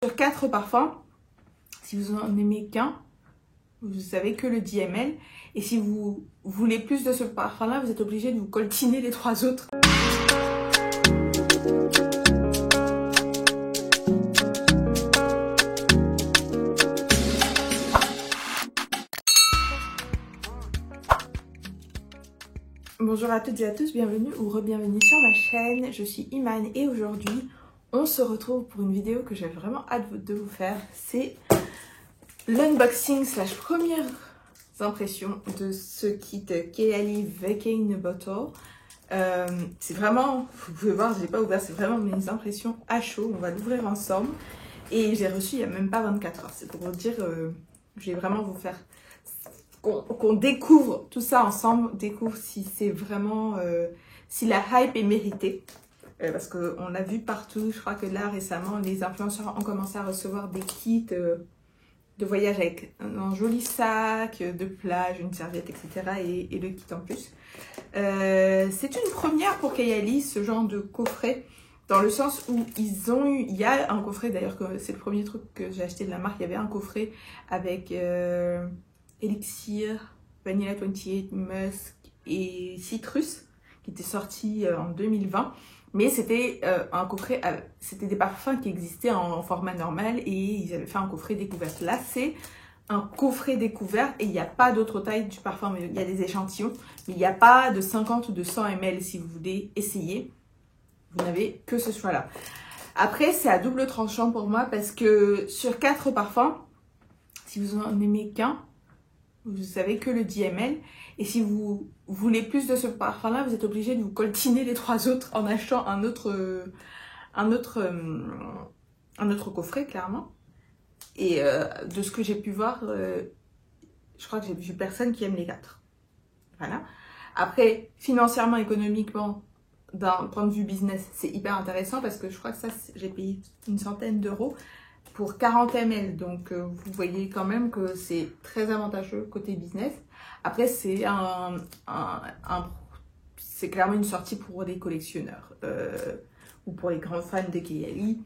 Sur 4 parfums, si vous en aimez qu'un, vous avez que le 10 ml. Et si vous voulez plus de ce parfum-là, vous êtes obligé de vous coltiner les 3 autres. Bonjour à toutes et à tous, bienvenue ou re-bienvenue sur ma chaîne. Je suis Iman et aujourd'hui, on se retrouve pour une vidéo que j'ai vraiment hâte de vous faire. C'est l'unboxing slash premières impressions de ce kit Kayali Vacay in a Bottle. C'est vraiment, vous pouvez voir, je n'ai pas ouvert, c'est vraiment mes impressions à chaud. On va l'ouvrir ensemble et j'ai reçu il n'y a même pas 24 heures. C'est pour vous dire, je vais vraiment vous faire qu'on découvre tout ça ensemble, découvre si c'est vraiment, si la hype est méritée. Parce qu'on a vu partout, je crois que là récemment, les influenceurs ont commencé à recevoir des kits de voyage avec un joli sac, de plage, une serviette, etc. et le kit en plus. C'est une première pour Kayali, ce genre de coffret, dans le sens où ils ont eu, il y a un coffret, d'ailleurs c'est le premier truc que j'ai acheté de la marque, il y avait un coffret avec Elixir, Vanilla 28, Musk et Citrus, qui était sorti en 2020. Mais c'était un coffret, c'était des parfums qui existaient en format normal et ils avaient fait un coffret découverte. Là, c'est un coffret découverte et il n'y a pas d'autre taille du parfum. Mais il y a des échantillons, mais il n'y a pas de 50 ou de 100 ml si vous voulez essayer. Vous n'avez que ce choix-là. Après, c'est à double tranchant pour moi parce que sur 4 parfums, si vous en aimez qu'un, vous avez que le 10 ml. Et si vous voulez plus de ce parfum-là, vous êtes obligé de vous coltiner les 3 autres en achetant un autre coffret, clairement. Et de ce que j'ai pu voir, je crois que j'ai vu personne qui aime les 4. Voilà. Après, financièrement, économiquement, d'un point de vue business, c'est hyper intéressant parce que je crois que ça, j'ai payé une centaine d'euros pour 40 ml. Donc, vous voyez quand même que c'est très avantageux côté business. Après, c'est c'est clairement une sortie pour les collectionneurs ou pour les grands fans de Kayali.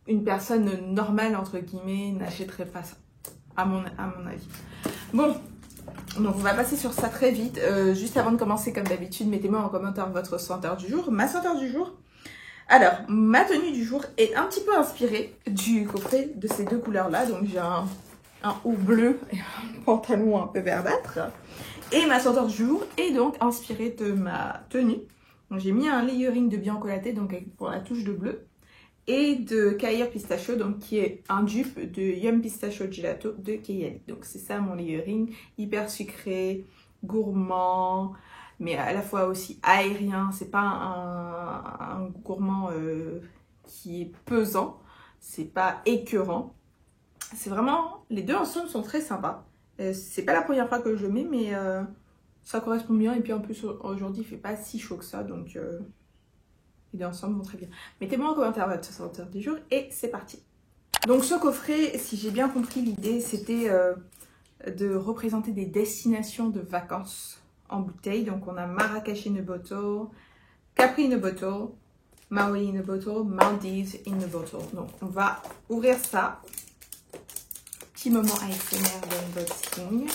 Une personne normale, entre guillemets, n'achèterait pas ça, à mon avis. Bon, donc on va passer sur ça très vite. Juste avant de commencer, comme d'habitude, mettez-moi en commentaire votre senteur du jour. Ma senteur du jour. Alors, ma tenue du jour est un petit peu inspirée du coffret de ces deux couleurs-là. Donc, j'ai un haut bleu et un pantalon un peu verdâtre. Et ma senteur du jour est donc inspirée de ma tenue. J'ai mis un layering de Biancolatte, donc pour la touche de bleu. Et de Cair Pistachio, donc qui est un dupe de Yum Pistachio Gelato de Kayali. Donc, c'est ça mon layering. Hyper sucré, gourmand, mais à la fois aussi aérien. C'est pas un gourmand qui est pesant, c'est pas écœurant. C'est vraiment, les deux ensemble sont très sympas. C'est pas la première fois que je le mets, mais ça correspond bien. Et puis en plus aujourd'hui il fait pas si chaud que ça, donc les deux ensemble vont très bien. Mettez-moi en commentaire votre senteur du jour et c'est parti. Donc ce coffret, si j'ai bien compris, l'idée c'était de représenter des destinations de vacances en bouteille. Donc on a Marrakech in a Bottle, Capri in a Bottle, Maui in a Bottle, Maldives in a Bottle. Donc on va ouvrir ça. Petit moment ASMR d'unboxing.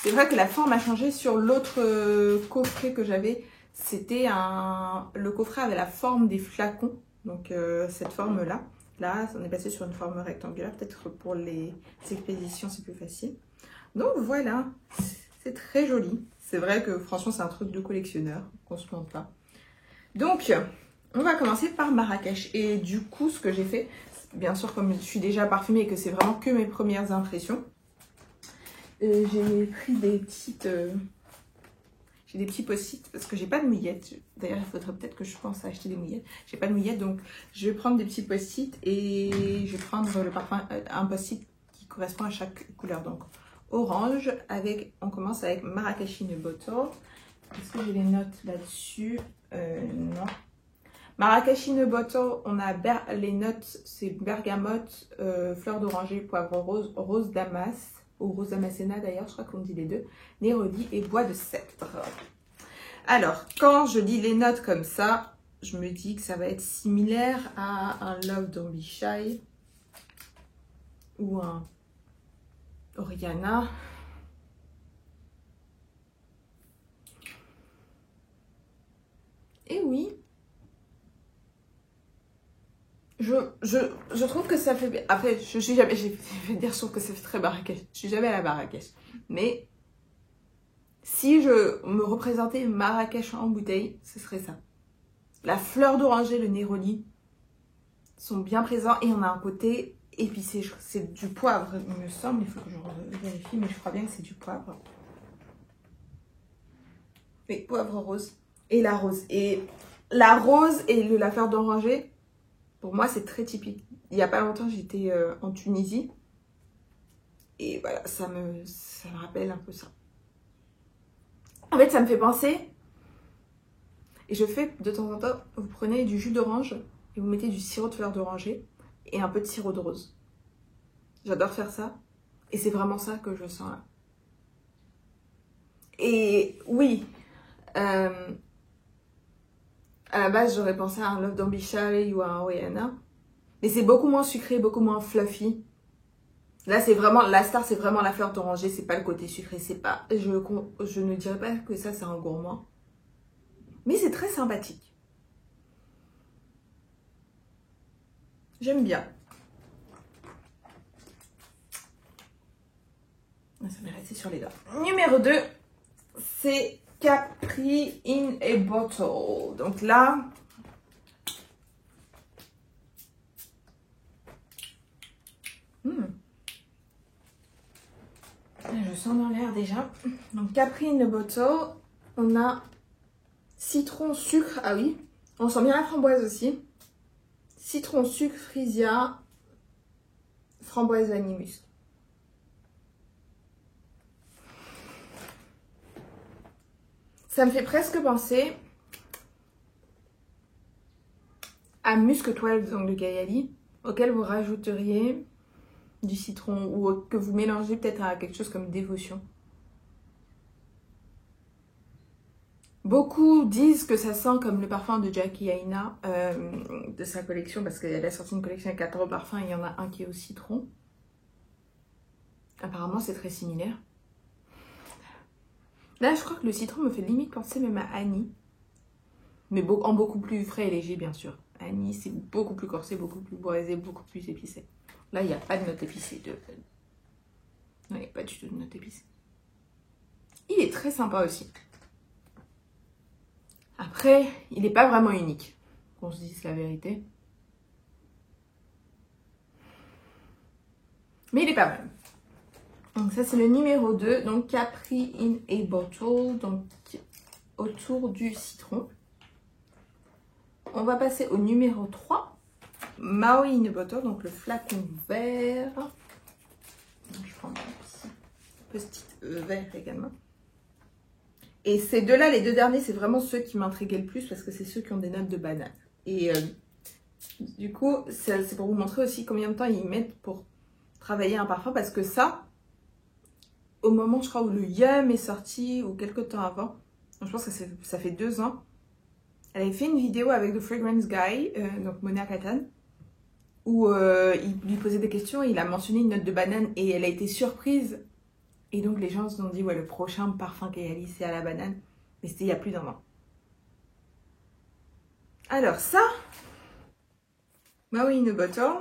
C'est vrai que la forme a changé sur l'autre coffret que j'avais. C'était le coffret avait la forme des flacons. Donc cette forme-là. Là, on est passé sur une forme rectangulaire. Peut-être pour les expéditions, c'est plus facile. Donc voilà, c'est très joli. C'est vrai que franchement, c'est un truc de collectionneur. Qu'on se plante pas. Donc, on va commencer par Marrakech. Et du coup, ce que j'ai fait, bien sûr, comme je suis déjà parfumée et que c'est vraiment que mes premières impressions, j'ai pris des petites... j'ai des petits post-it parce que j'ai pas de mouillettes. D'ailleurs, il faudrait peut-être que je pense à acheter des mouillettes. J'ai pas de mouillettes, donc je vais prendre des petits post-it et je vais prendre le parfum, un post-it qui correspond à chaque couleur. Donc, orange, on commence avec Marrakech in a Bottle. Est-ce que j'ai les notes là-dessus? Non. Marrakech in a Bottle, on a les notes, c'est bergamote, fleur d'oranger, poivre rose, rose damas, ou rose damascena d'ailleurs, je crois qu'on dit les deux, néroli et bois de cèdre. Alors, quand je lis les notes comme ça, je me dis que ça va être similaire à un Love Don't Be Shy ou un Oriana. Et oui, je trouve que ça fait... Après, je suis jamais... Je vais dire, je trouve que ça fait très Marrakech. Je suis jamais à la Marrakech. Mais si je me représentais Marrakech en bouteille, ce serait ça. La fleur d'oranger, le néroli sont bien présents et on a un côté épicé. C'est du poivre, il me semble. Il faut que je vérifie, mais je crois bien que c'est du poivre. Oui, poivre rose. Et la rose. Et la rose et la fleur d'oranger... Pour moi, c'est très typique. Il n'y a pas longtemps, j'étais en Tunisie. Et voilà, ça me rappelle un peu ça. En fait, ça me fait penser... Et je fais de temps en temps, vous prenez du jus d'orange et vous mettez du sirop de fleur d'oranger et un peu de sirop de rose. J'adore faire ça. Et c'est vraiment ça que je sens là. Et oui, à la base, j'aurais pensé à un Love Don't Be Shy ou à un Oriana. Mais c'est beaucoup moins sucré, beaucoup moins fluffy. Là, c'est vraiment, la star, c'est vraiment la fleur d'oranger. C'est pas le côté sucré. C'est pas, je ne dirais pas que ça, c'est un gourmand. Mais c'est très sympathique. J'aime bien. Ça m'est resté sur les doigts. Numéro 2, c'est Capri in a Bottle. Donc là, je sens dans l'air déjà. Donc Capri in a Bottle, on a citron, sucre, ah oui, on sent bien la framboise aussi. Citron, sucre, freesia, framboise, vanille, musc. Ça me fait presque penser à Musc 12 donc de Kayali, auquel vous rajouteriez du citron ou que vous mélangez peut-être à quelque chose comme dévotion. Beaucoup disent que ça sent comme le parfum de Jackie Aina de sa collection parce qu'elle a sorti une collection avec 4 parfums et il y en a un qui est au citron. Apparemment c'est très similaire. Là, je crois que le citron me fait limite penser même à Annie. Mais en beaucoup plus frais et léger, bien sûr. Annie, c'est beaucoup plus corsé, beaucoup plus boisé, beaucoup plus épicé. Là, il n'y a pas de note épicée. Non, il n'y a pas du tout de note épicée. Il est très sympa aussi. Après, il n'est pas vraiment unique. Qu'on se dise la vérité. Mais il est pas mal. Donc ça c'est le numéro 2, donc Capri in a Bottle, donc autour du citron. On va passer au numéro 3, Maui in a Bottle, donc le flacon vert. Donc, je prends mon petit vert également. Et ces deux-là, les deux derniers, c'est vraiment ceux qui m'intriguaient le plus parce que c'est ceux qui ont des notes de banane. Et du coup, c'est pour vous montrer aussi combien de temps ils mettent pour travailler un parfum parce que ça... Au moment, je crois, où le Yum est sorti, ou quelques temps avant, je pense que ça fait 2 ans, elle avait fait une vidéo avec The Fragrance Guy, donc Mona Kattan, où il lui posait des questions, et il a mentionné une note de banane, et elle a été surprise. Et donc les gens se sont dit, ouais, le prochain parfum Kayali, c'est à la banane. Mais c'était il y a plus d'1 an. Alors ça, Maui in a Bottle,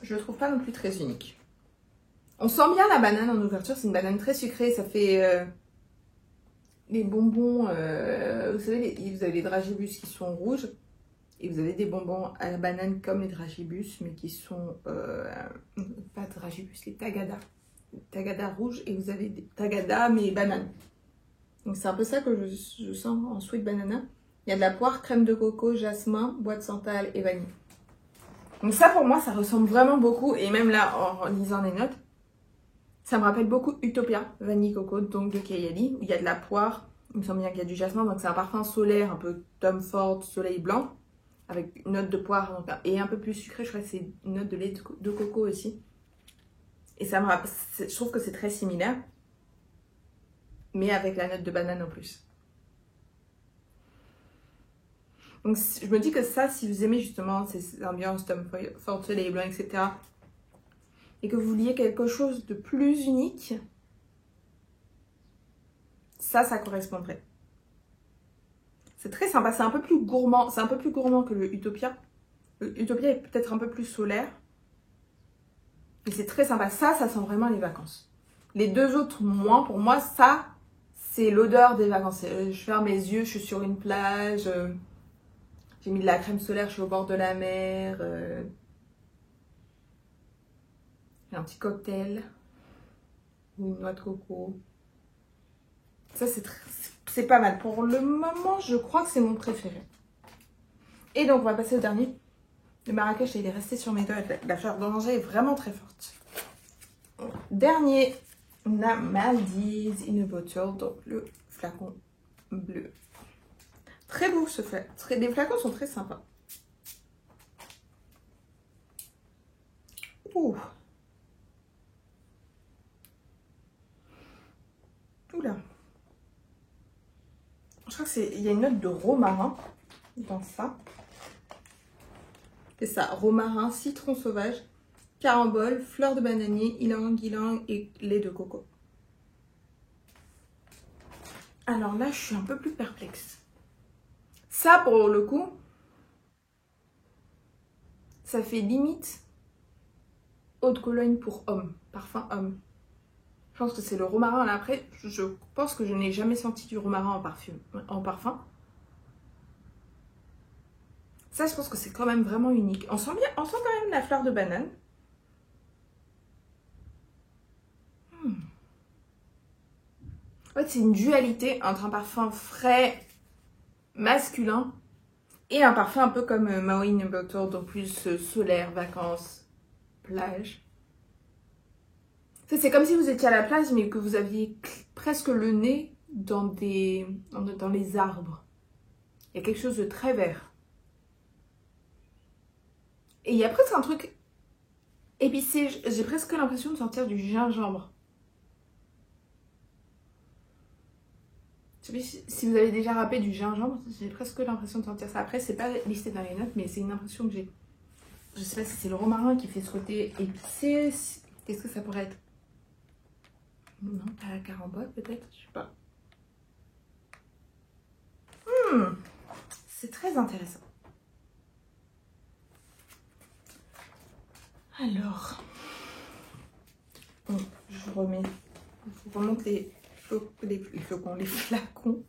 je le trouve pas non plus très unique. On sent bien la banane en ouverture, c'est une banane très sucrée, ça fait les bonbons, vous savez, vous avez les dragibus qui sont rouges, et vous avez des bonbons à la banane comme les dragibus, mais qui sont, pas dragibus, les tagada rouges, et vous avez des tagada mais bananes. Donc c'est un peu ça que je sens en sweet banana. Il y a de la poire, crème de coco, jasmin, bois de santal et vanille. Donc ça pour moi ça ressemble vraiment beaucoup, et même là en lisant les notes, ça me rappelle beaucoup Utopia, vanille coco, donc de Kayali, où il y a de la poire, il me semble bien qu'il y a du jasmin, donc c'est un parfum solaire, un peu Tom Ford, soleil blanc, avec une note de poire donc, et un peu plus sucré, je crois que c'est une note de lait de coco aussi. Et ça me rappelle, je trouve que c'est très similaire. mais avec la note de banane en plus. Donc je me dis que ça, si vous aimez justement ces ambiances Tom Ford Soleil Blanc, etc., et que vous vouliez quelque chose de plus unique, ça correspondrait. C'est très sympa, c'est un peu plus gourmand, c'est un peu plus gourmand que le Utopia. Le Utopia est peut-être un peu plus solaire. Et c'est très sympa, ça sent vraiment les vacances. Les deux autres, moins, pour moi, ça, c'est l'odeur des vacances. Je ferme mes yeux, je suis sur une plage, j'ai mis de la crème solaire, je suis au bord de la mer, j'ai un petit cocktail, ou une noix de coco. Ça, c'est pas mal. Pour le moment, je crois que c'est mon préféré. Et donc, on va passer au dernier. Le Marrakech, il est resté sur mes doigts. La fleur d'oranger est vraiment très forte. Dernier, on a Maldives in a Bottle, donc le flacon bleu. Très beau ce flacon. Les flacons sont très sympas. Ouh. Oula. Je crois qu'il y a une note de romarin dans ça. C'est ça, romarin, citron sauvage, carambole, fleur de bananier, ylang-ylang et lait de coco. Alors là, je suis un peu plus perplexe. Ça, pour le coup, ça fait limite eau de Cologne pour homme, parfum homme. Je pense que c'est le romarin. Là, après, je pense que je n'ai jamais senti du romarin en parfum. Ça, je pense que c'est quand même vraiment unique. On sent quand même la fleur de banane. En fait, c'est une dualité entre un parfum frais, masculin, et un parfum un peu comme Maui in a Bottle, donc plus solaire, vacances, plage. C'est comme si vous étiez à la plage, mais que vous aviez presque le nez dans les arbres. Il y a quelque chose de très vert. Et il y a presque un truc épicé. J'ai presque l'impression de sentir du gingembre. Je sais pas si vous avez déjà râpé du gingembre, j'ai presque l'impression de sentir ça. Après, c'est pas listé dans les notes, mais c'est une impression que j'ai. Je sais pas si c'est le romarin qui fait ce côté épicé. Qu'est-ce que ça pourrait être? Non, pas la carambole peut-être, je sais pas. C'est très intéressant. Alors, bon, je remonte les flacons.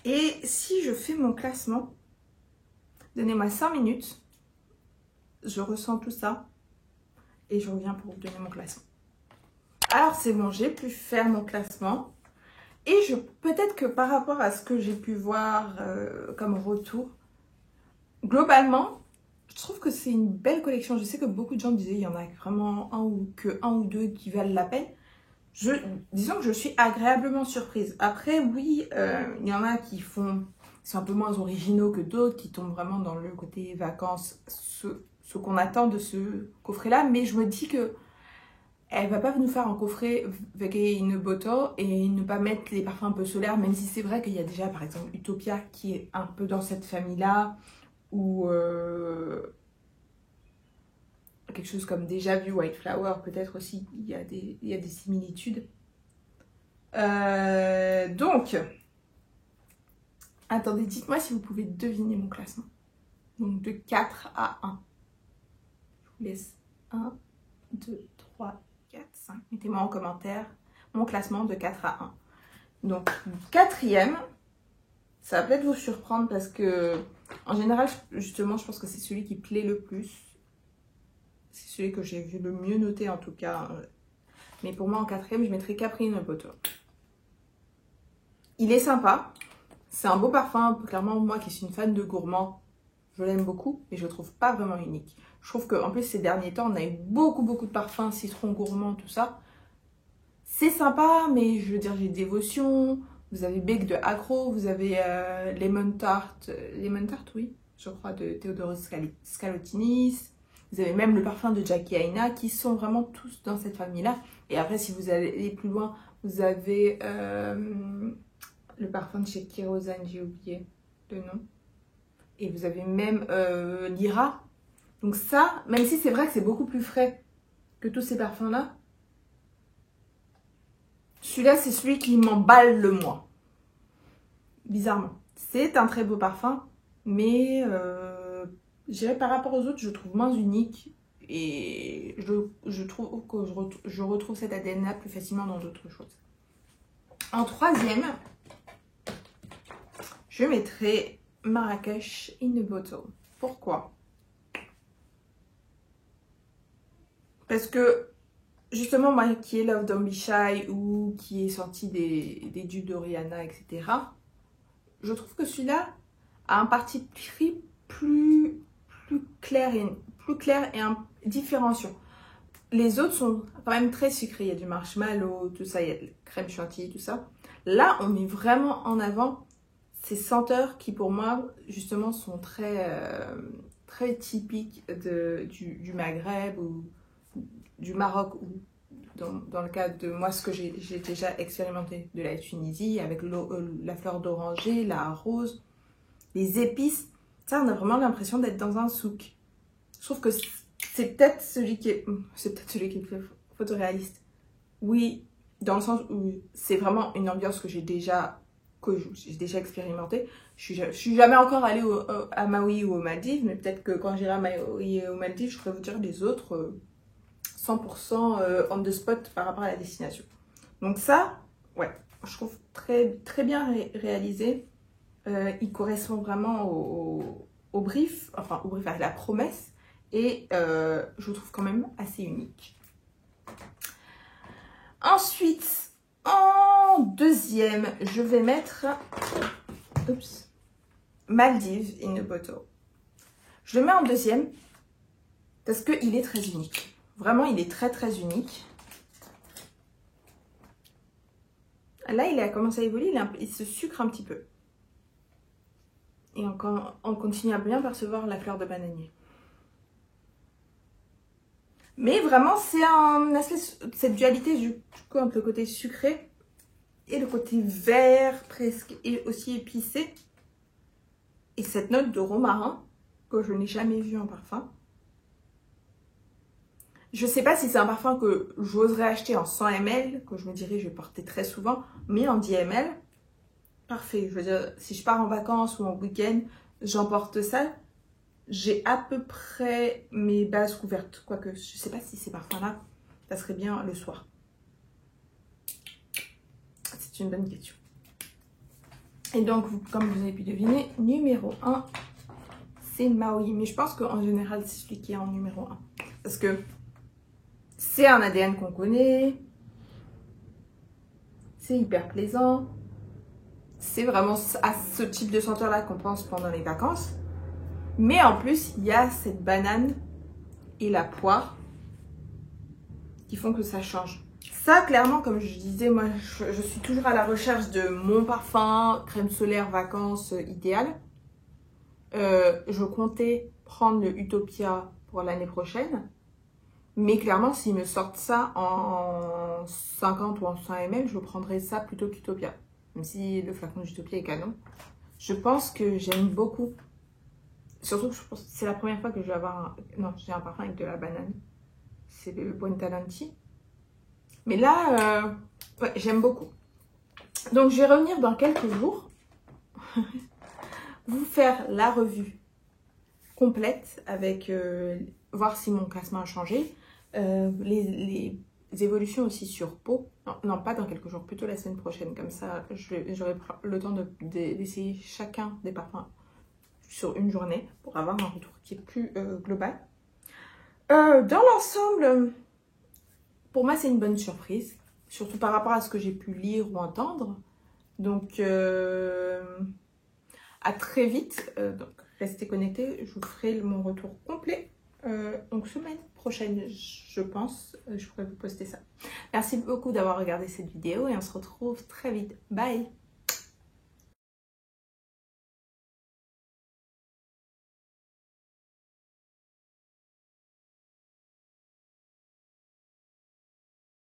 Et si je fais mon classement, donnez-moi 5 minutes, je ressens tout ça et je reviens pour vous donner mon classement. Alors c'est bon, j'ai pu faire mon classement et peut-être que par rapport à ce que j'ai pu voir comme retour, globalement, je trouve que c'est une belle collection. Je sais que beaucoup de gens disaient il y en a vraiment un ou deux qui valent la peine. Disons que je suis agréablement surprise. Après, oui, il y en a qui sont un peu moins originaux que d'autres, qui tombent vraiment dans le côté vacances, ce qu'on attend de ce coffret-là. Mais je me dis que elle va pas nous faire un coffret avec une bottle et ne pas mettre les parfums un peu solaires, même si c'est vrai qu'il y a déjà, par exemple, Utopia qui est un peu dans cette famille-là, ou quelque chose comme Déjà Vu, White Flower, peut-être aussi, il y a des similitudes. Donc, attendez, dites-moi si vous pouvez deviner mon classement. Donc, de 4 à 1. Je vous laisse 1, 2, 3, 4, 5. Mettez-moi en commentaire mon classement de 4 à 1. Donc, quatrième, ça va peut-être vous surprendre parce que, en général, justement, je pense que c'est celui qui plaît le plus. C'est celui que j'ai vu le mieux noter en tout cas. Mais pour moi, en quatrième, je mettrais Capri in a Bottle. Il est sympa. C'est un beau parfum. Clairement, moi qui suis une fan de gourmand, je l'aime beaucoup. Mais je le trouve pas vraiment unique. Je trouve qu'en plus, ces derniers temps, on a eu beaucoup de parfums, citron gourmand, tout ça. C'est sympa, mais je veux dire, j'ai Dévotion. Vous avez Bec de Accro. Vous avez Lemon Tart. Lemon Tart, oui, je crois, de Theodoros Skalotinis. Vous avez même le parfum de Jackie Aina qui sont vraiment tous dans cette famille-là. Et après, si vous allez plus loin, Vous avez le parfum de chez Kérosène, j'ai oublié le nom. Et vous avez même l'Ira. Donc ça, même si c'est vrai que c'est beaucoup plus frais que tous ces parfums-là, celui-là, c'est celui qui m'emballe le moins. Bizarrement. C'est un très beau parfum, mais je dirais par rapport aux autres, je le trouve moins unique. Et je trouve que je retrouve cet ADN-là plus facilement dans d'autres choses. En troisième, je mettrai Marrakech in a Bottle. Pourquoi? Parce que, justement, moi qui ai Love Don't Be Shy ou qui est sorti des dupes de Rihanna, etc., je trouve que celui-là a un parti pris plus clair et différenciant. Les autres sont quand même très sucrés. Il y a du marshmallow, tout ça, il y a de la crème chantilly, tout ça. Là, on met vraiment en avant ces senteurs qui, pour moi, justement, sont très typiques du Maghreb ou du Maroc ou dans le cas de moi, ce que j'ai déjà expérimenté de la Tunisie avec la fleur d'oranger, la rose, les épices. Ça, on a vraiment l'impression d'être dans un souk. Je trouve que c'est peut-être celui qui est le plus photoréaliste. Oui, dans le sens où c'est vraiment une ambiance que j'ai déjà expérimentée. Je suis jamais encore allée à Maui ou aux Maldives, mais peut-être que quand j'irai à Maui et aux Maldives, je pourrais vous dire les autres 100% on the spot par rapport à la destination. Donc ça, ouais, je trouve très bien réalisé. Il correspond vraiment au brief, enfin au brief à la promesse, et je le trouve quand même assez unique. Ensuite, en deuxième, je vais mettre Maldives in a Bottle. Je le mets en deuxième parce qu'il est très unique. Vraiment, il est très unique. Là, il a commencé à évoluer, il se sucre un petit peu. Et on continue à bien percevoir la fleur de bananier. Mais vraiment, c'est un aspect, cette dualité du coup entre le côté sucré et le côté vert presque et aussi épicé. Et cette note de romarin que je n'ai jamais vue en parfum. Je ne sais pas si c'est un parfum que j'oserais acheter en 100 ml, que je me dirais je vais porter très souvent, mais en 10 ml, parfait. Je veux dire, si je pars en vacances ou en week-end, j'emporte ça. J'ai à peu près mes bases couvertes. Quoique, je ne sais pas si ces parfums-là, ça serait bien le soir. C'est une bonne question. Et donc, comme vous avez pu deviner, numéro 1, c'est Maui. Mais je pense qu'en général, c'est celui qui est en numéro 1. Parce que c'est un ADN qu'on connaît. C'est hyper plaisant. C'est vraiment à ce type de senteur-là qu'on pense pendant les vacances. Mais en plus, il y a cette banane et la poire qui font que ça change. Ça, clairement, comme je disais, moi, je suis toujours à la recherche de mon parfum, crème solaire, vacances idéale. Je comptais prendre le Utopia pour l'année prochaine. Mais clairement, s'ils me sortent ça en 50 ou en 100 ml, je prendrais ça plutôt qu'Utopia. Même si le flacon d'Utopia est canon. Je pense que j'aime beaucoup. Surtout que c'est la première fois que je vais avoir j'ai un parfum avec de la banane. C'est le Buontalenti. Mais là, ouais, j'aime beaucoup. Donc, je vais revenir dans quelques jours. Vous faire la revue complète avec voir si mon classement a changé. Les évolutions aussi sur peau. Non, pas dans quelques jours, plutôt la semaine prochaine. Comme ça, j'aurai le temps d'essayer chacun des parfums sur une journée pour avoir un retour qui est plus global. Dans l'ensemble, pour moi, c'est une bonne surprise. Surtout par rapport à ce que j'ai pu lire ou entendre. Donc, à très vite. Donc, restez connectés. Je vous ferai mon retour complet. Donc, semaine prochaine, je pense. Je pourrais vous poster ça. Merci beaucoup d'avoir regardé cette vidéo et on se retrouve très vite. Bye!